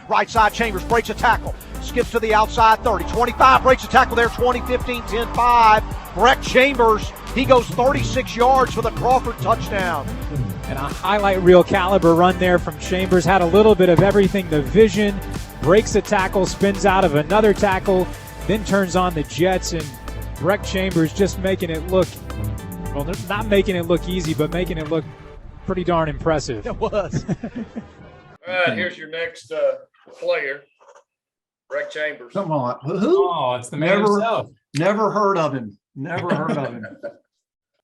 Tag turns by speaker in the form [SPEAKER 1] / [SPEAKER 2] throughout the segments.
[SPEAKER 1] Right side, Chambers breaks a tackle. Skips to the outside 30. 25 breaks a tackle there. 20, 15, 10, 5. Breck Chambers, he goes 36 yards for the Crawford touchdown.
[SPEAKER 2] And a highlight reel caliber run there from Chambers. Had a little bit of everything. The vision, breaks a tackle, spins out of another tackle, then turns on the jets. And Breck Chambers just making it look, well, not making it look easy, but making it look pretty darn impressive.
[SPEAKER 1] It was.
[SPEAKER 3] All right, here's your next player, Breck Chambers.
[SPEAKER 4] Come on. Who?
[SPEAKER 2] Oh, it's the man himself.
[SPEAKER 4] Never heard of him. Never heard of him.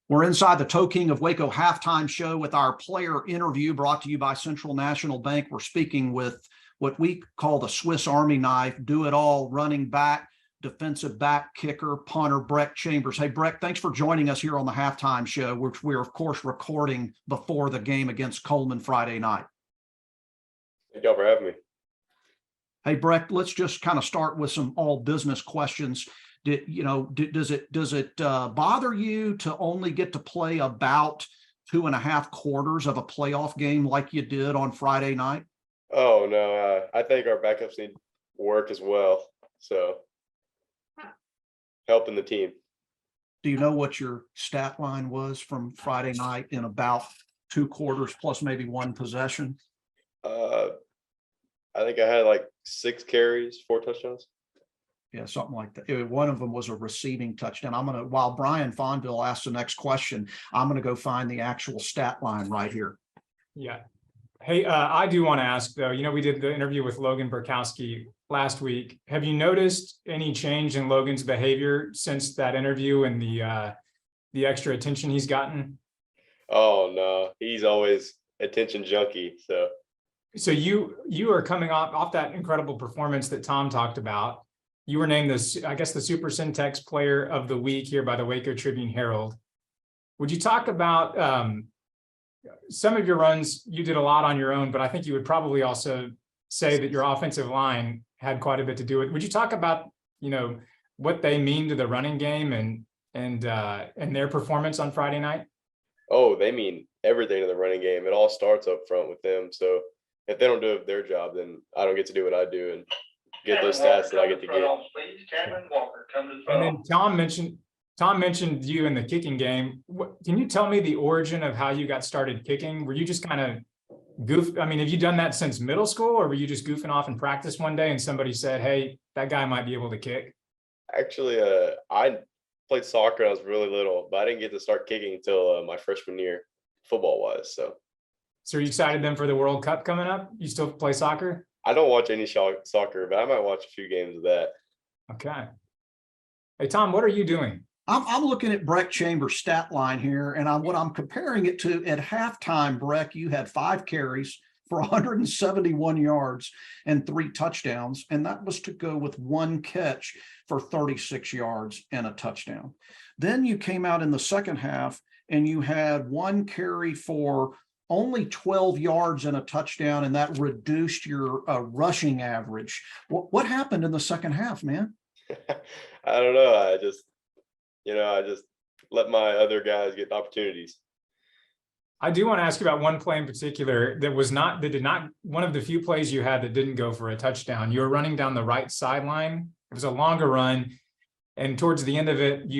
[SPEAKER 4] We're inside the Toe King of Waco halftime show with our player interview brought to you by Central National Bank. We're speaking with what we call the Swiss Army knife, do it all, running back, defensive back, kicker, punter, Breck Chambers. Hey, Breck, thanks for joining us here on the halftime show, which we're, of course, recording before the game against Coleman Friday night.
[SPEAKER 5] Thank y'all for having me.
[SPEAKER 4] Hey, Breck, let's just kind of start with some all business questions. Does it bother you to only get to play about 2.5 quarters of a playoff game like you did on Friday night?
[SPEAKER 5] Oh, no, I think our backups need work as well. So helping the team.
[SPEAKER 4] Do you know what your stat line was from Friday night in about 2 quarters plus maybe one possession?
[SPEAKER 5] I think I had like 6 carries, 4 touchdowns.
[SPEAKER 4] Yeah, something like that. One of them was a receiving touchdown. While Brian Fonville asks the next question, I'm going to go find the actual stat line right here.
[SPEAKER 6] Yeah. Hey, I do want to ask though, we did the interview with Logan Burkowski last week. Have you noticed any change in Logan's behavior since that interview and the extra attention he's gotten?
[SPEAKER 5] Oh, no, he's always attention junkie.
[SPEAKER 6] So you are coming off that incredible performance that Tom talked about. You were named the Super Syntax Player of the Week here by the Waco Tribune Herald. Would you talk about some of your runs? You did a lot on your own, but I think you would probably also say that your offensive line had quite a bit to do with it. Would you talk about, what they mean to the running game and their performance on Friday night?
[SPEAKER 5] Oh, they mean everything to the running game. It all starts up front with them. So if they don't do their job, then I don't get to do what I do and get those stats that I get to get.
[SPEAKER 3] Camron Walker, come to the phone.
[SPEAKER 6] And then Tom mentioned you in the kicking game. Can you tell me the origin of how you got started kicking? Were you just kind of have you done that since middle school, or were you just goofing off in practice one day and somebody said, hey, that guy might be able to kick?
[SPEAKER 5] Actually, I played soccer when I was really little, but I didn't get to start kicking until my freshman year, football-wise. So
[SPEAKER 6] are you excited then for the World Cup coming up? You still play soccer?
[SPEAKER 5] I don't watch any soccer, but I might watch a few games of that.
[SPEAKER 6] Okay. Hey, Tom, what are you doing?
[SPEAKER 4] I'm looking at Breck Chambers' stat line here, and what I'm comparing it to at halftime, Breck, you had 5 carries for 171 yards and 3 touchdowns, and that was to go with 1 catch for 36 yards and a touchdown. Then you came out in the second half, and you had 1 carry for only 12 yards and a touchdown, and that reduced your rushing average. What happened in the second half, man?
[SPEAKER 5] I don't know. I just let my other guys get opportunities.
[SPEAKER 6] I do want to ask you about one play in particular one of the few plays you had that didn't go for a touchdown. You were running down the right sideline. It was a longer run, and towards the end of it,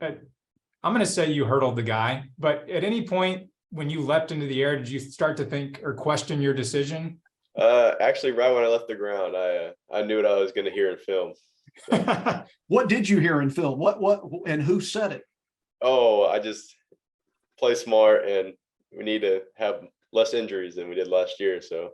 [SPEAKER 6] I'm going to say you hurdled the guy, but at any point when you leapt into the air, did you start to think or question your decision?
[SPEAKER 5] Actually, right when I left the ground, I knew what I was going to hear in film. So.
[SPEAKER 4] What did you hear in film? What and who said it?
[SPEAKER 5] Oh, I just play smart, and we need to have less injuries than we did last year. So,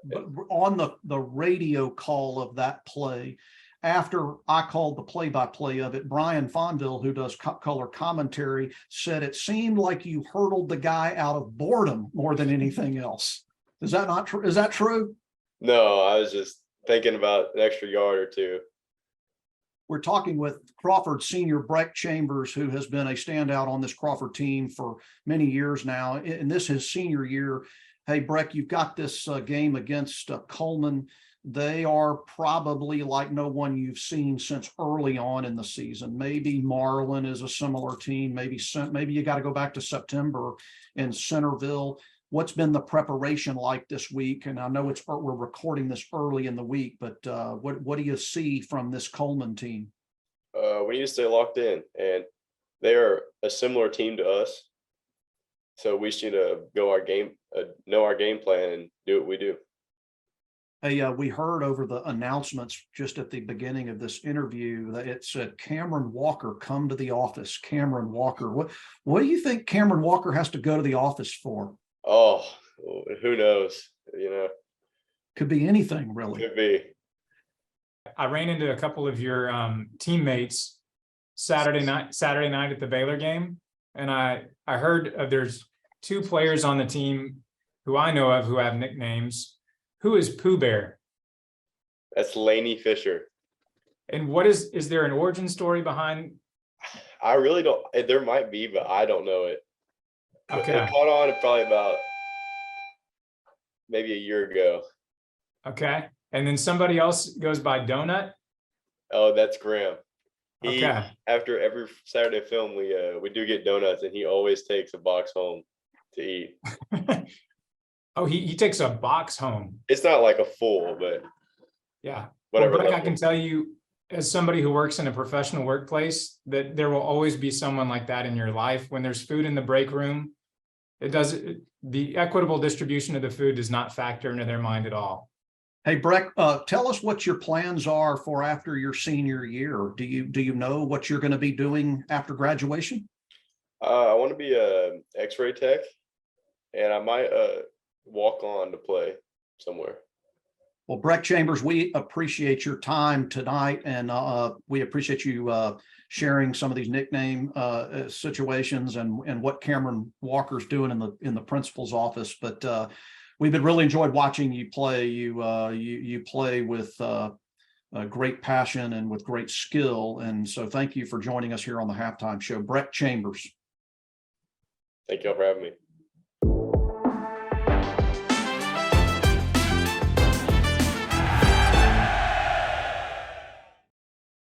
[SPEAKER 4] but on the radio call of that play, after I called the play-by-play of it, Brian Fonville, who does color commentary, said it seemed like you hurdled the guy out of boredom more than anything else. Is that not true? Is that true?
[SPEAKER 5] No, I was just thinking about an extra yard or two.
[SPEAKER 4] We're talking with Crawford senior Breck Chambers, who has been a standout on this Crawford team for many years now. And this is his senior year. Hey, Breck, you've got this game against Coleman. They are probably like no one you've seen since early on in the season. Maybe Marlin is a similar team. Maybe you got to go back to September in Centerville. what's been the preparation like this week? And I know we're recording this early in the week, but what do you see from this Coleman team?
[SPEAKER 5] We need to stay locked in, and they are a similar team to us. So we should know our game plan and do what we do.
[SPEAKER 4] Hey, we heard over the announcements just at the beginning of this interview that it said Camron Walker come to the office. Camron Walker. What do you think Camron Walker has to go to the office for?
[SPEAKER 5] Oh, who knows?
[SPEAKER 4] Could be anything, really.
[SPEAKER 5] Could be.
[SPEAKER 6] I ran into a couple of your teammates Saturday night at the Baylor game, and I heard there's 2 players on the team who I know of who have nicknames. Who is Pooh Bear?
[SPEAKER 5] That's Laney Fisher.
[SPEAKER 6] And what is there an origin story behind?
[SPEAKER 5] I really don't. There might be, but I don't know it.
[SPEAKER 6] Okay.
[SPEAKER 5] It caught on probably about maybe a year ago.
[SPEAKER 6] Okay. And then somebody else goes by Donut.
[SPEAKER 5] Oh, that's Graham.
[SPEAKER 6] Okay.
[SPEAKER 5] After every Saturday film, we do get donuts, and he always takes a box home to eat.
[SPEAKER 6] Oh, he takes a box home.
[SPEAKER 5] It's not like a full, but
[SPEAKER 6] Yeah.
[SPEAKER 5] whatever.
[SPEAKER 6] Well, Breck, I can tell you, as somebody who works in a professional workplace, that there will always be someone like that in your life. When there's food in the break room, the equitable distribution of the food does not factor into their mind at all.
[SPEAKER 4] Hey, Breck, tell us what your plans are for after your senior year. Do you know what you're going to be doing after graduation?
[SPEAKER 5] I want to be a X-ray tech, and I might walk on to play somewhere.
[SPEAKER 4] Well, Breck Chambers, we appreciate your time tonight, and we appreciate you sharing some of these nickname situations and what Camron Walker's doing in the principal's office. But we've been really enjoyed watching you play. You play with great passion and with great skill, and so thank you for joining us here on the halftime show. Breck Chambers.
[SPEAKER 5] Thank y'all for having me.